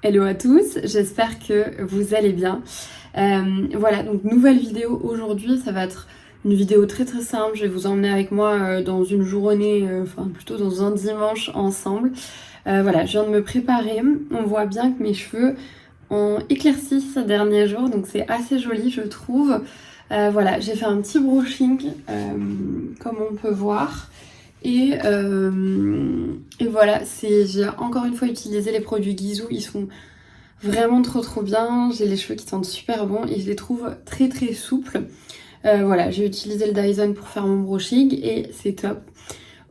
Hello à tous, j'espère que vous allez bien. Voilà, donc nouvelle vidéo aujourd'hui, ça va être une vidéo très simple. Je vais vous emmener avec moi dans une journée, enfin plutôt dans un dimanche ensemble. Voilà, je viens de me préparer. On voit bien que mes cheveux ont éclairci ces derniers jours, donc c'est assez joli je trouve. Voilà, j'ai fait un petit brushing comme on peut voir. Et voilà, j'ai encore une fois utilisé les produits Guizou, ils sont vraiment trop bien. J'ai les cheveux qui sentent super bon et je les trouve très souples. Voilà, j'ai utilisé le Dyson pour faire mon brushing et c'est top.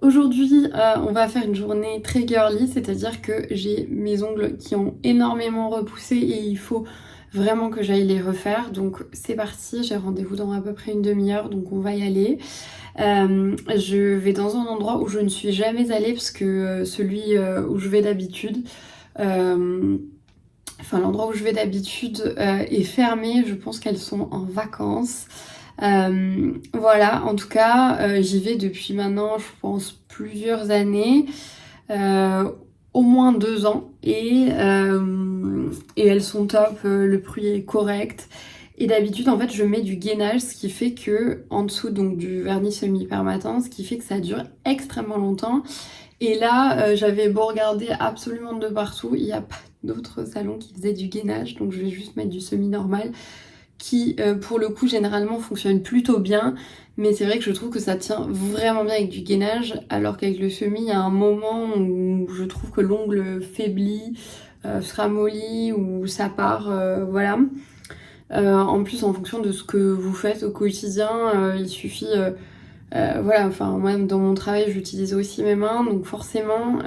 Aujourd'hui, on va faire une journée très girly, c'est-à-dire que j'ai mes ongles qui ont énormément repoussé et il faut vraiment que j'aille les refaire. Donc c'est parti, j'ai rendez-vous dans à peu près une demi-heure, donc on va y aller. Je vais dans un endroit où je ne suis jamais allée parce que celui où je vais d'habitude, enfin l'endroit où je vais d'habitude est fermé. Je pense qu'elles sont en vacances. Voilà, en tout cas, j'y vais depuis maintenant, je pense, plusieurs années, au moins 2 ans, et elles sont top, le prix est correct. Et d'habitude, en fait, je mets du gainage, ce qui fait que, en dessous donc du vernis semi-permatin, ce qui fait que ça dure extrêmement longtemps. Et là, j'avais beau regarder absolument de partout, il n'y a pas d'autres salons qui faisaient du gainage, donc je vais juste mettre du semi-normal, qui pour le coup généralement fonctionne plutôt bien, mais c'est vrai que je trouve que ça tient vraiment bien avec du gainage, alors qu'avec le semi, il y a un moment où je trouve que l'ongle faiblit, se ramollit ou ça part, voilà. En plus, en fonction de ce que vous faites au quotidien, il suffit... voilà, enfin moi dans mon travail j'utilise aussi mes mains, donc forcément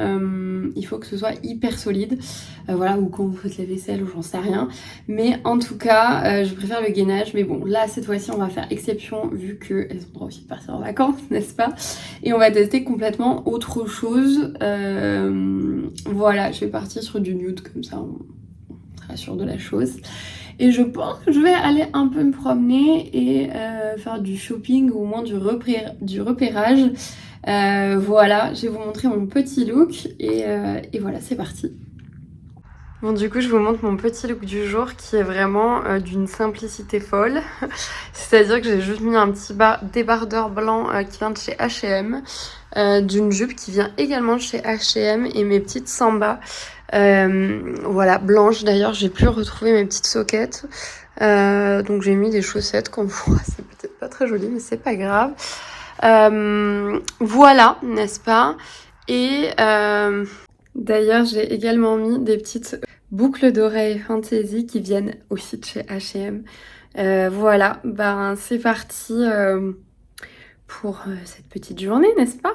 il faut que ce soit hyper solide, voilà, ou quand vous faites la vaisselle ou j'en sais rien, mais en tout cas je préfère le gainage. Mais bon, là cette fois-ci on va faire exception vu qu'elles ont le droit aussi de partir en vacances, n'est-ce pas, et on va tester complètement autre chose. Voilà, je vais partir sur du nude, comme ça on sera sûr de la chose. Et je pense que je vais aller un peu me promener et faire du shopping ou au moins du repérage. Voilà, je vais vous montrer mon petit look et voilà, c'est parti. Bon, du coup, je vous montre mon petit look du jour qui est vraiment d'une simplicité folle. C'est-à-dire que j'ai juste mis un petit débardeur blanc qui vient de chez H&M, d'une jupe qui vient également de chez H&M et mes petites sambas. Voilà, blanche. D'ailleurs, j'ai plus retrouvé mes petites soquettes, donc j'ai mis des chaussettes qu'on voit. C'est peut-être pas très joli, mais c'est pas grave. Voilà, n'est-ce pas? Et d'ailleurs, j'ai également mis des petites boucles d'oreilles Fantasy qui viennent aussi de chez H&M. Voilà, ben c'est parti pour cette petite journée, n'est-ce pas?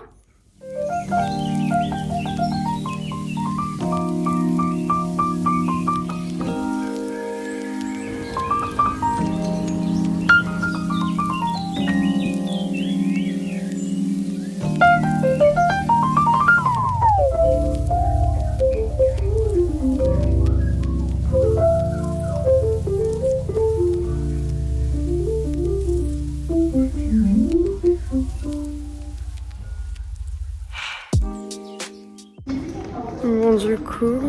Bon, du coup,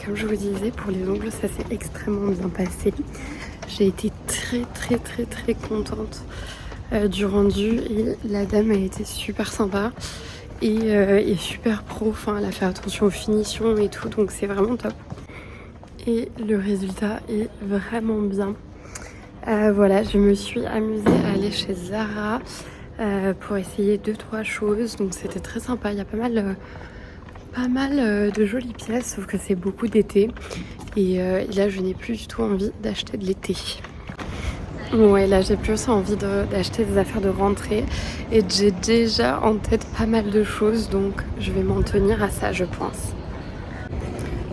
comme je vous disais, pour les ongles, ça s'est extrêmement bien passé. J'ai été très contente du rendu et la dame a été super sympa et super pro. Enfin, elle a fait attention aux finitions et tout, donc c'est vraiment top. Et le résultat est vraiment bien. Voilà, je me suis amusée à aller chez Zara pour essayer 2-3 choses, donc c'était très sympa. Il y a pas mal de jolies pièces, sauf que c'est beaucoup d'été et là je n'ai plus du tout envie d'acheter de l'été. Ouais, là j'ai plus envie d'acheter des affaires de rentrée et j'ai déjà en tête pas mal de choses, donc je vais m'en tenir à ça, je pense.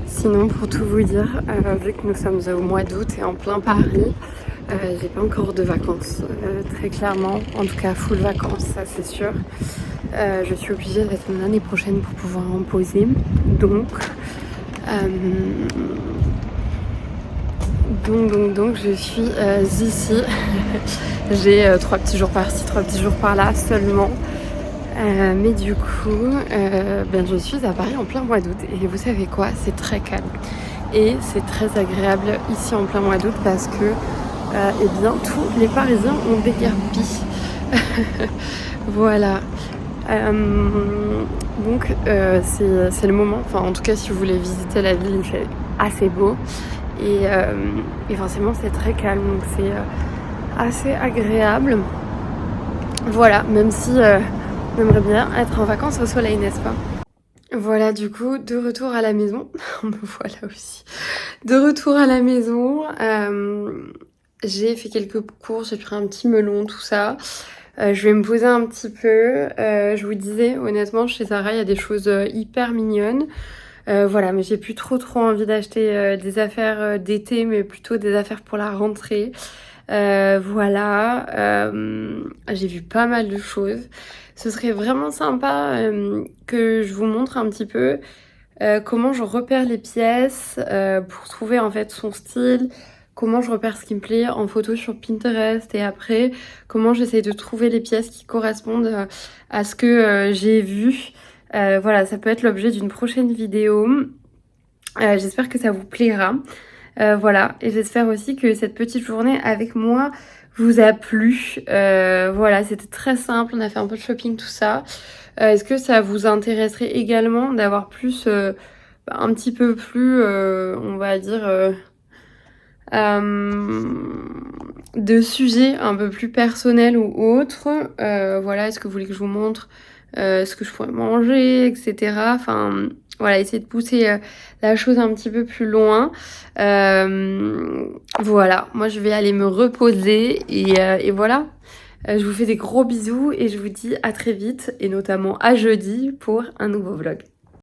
Sinon, pour tout vous dire, vu que nous sommes au mois d'août et en plein Paris, j'ai pas encore de vacances, très clairement, en tout cas full vacances, ça c'est sûr. Je suis obligée d'attendre l'année prochaine pour pouvoir en poser, donc je suis ici. J'ai 3 petits jours par-ci, 3 petits jours par-là seulement. Mais du coup, je suis à Paris en plein mois d'août et vous savez quoi, c'est très calme. et c'est très agréable ici en plein mois d'août parce que eh bien tous les Parisiens ont déguerpi. Voilà. Donc c'est le moment, enfin en tout cas si vous voulez visiter la ville, il fait assez beau et forcément c'est très calme, donc c'est assez agréable. Voilà, même si on aimerait bien être en vacances au soleil, n'est-ce pas? Voilà, du coup, de retour à la maison. Me voilà aussi. De retour à la maison, j'ai fait quelques courses, j'ai pris un petit melon, tout ça. Je vais me poser un petit peu. Je vous disais, honnêtement, chez Zara, il y a des choses hyper mignonnes. Voilà, mais j'ai plus trop envie d'acheter des affaires d'été, mais plutôt des affaires pour la rentrée. Voilà, j'ai vu pas mal de choses. Ce serait vraiment sympa que je vous montre un petit peu comment je repère les pièces pour trouver en fait son style, comment je repère ce qui me plaît en photo sur Pinterest et après comment j'essaye de trouver les pièces qui correspondent à ce que j'ai vu. Voilà, ça peut être l'objet d'une prochaine vidéo. J'espère que ça vous plaira. Voilà, et j'espère aussi que cette petite journée avec moi vous a plu. Voilà, c'était très simple, on a fait un peu de shopping, tout ça. Est-ce que ça vous intéresserait également d'avoir plus, un petit peu plus, on va dire, de sujets un peu plus personnels ou autres? Voilà, est-ce que vous voulez que je vous montre ce que je pourrais manger, etc. Enfin, voilà, essayer de pousser la chose un petit peu plus loin. Voilà, moi je vais aller me reposer et voilà. Je vous fais des gros bisous et je vous dis à très vite et notamment à jeudi pour un nouveau vlog.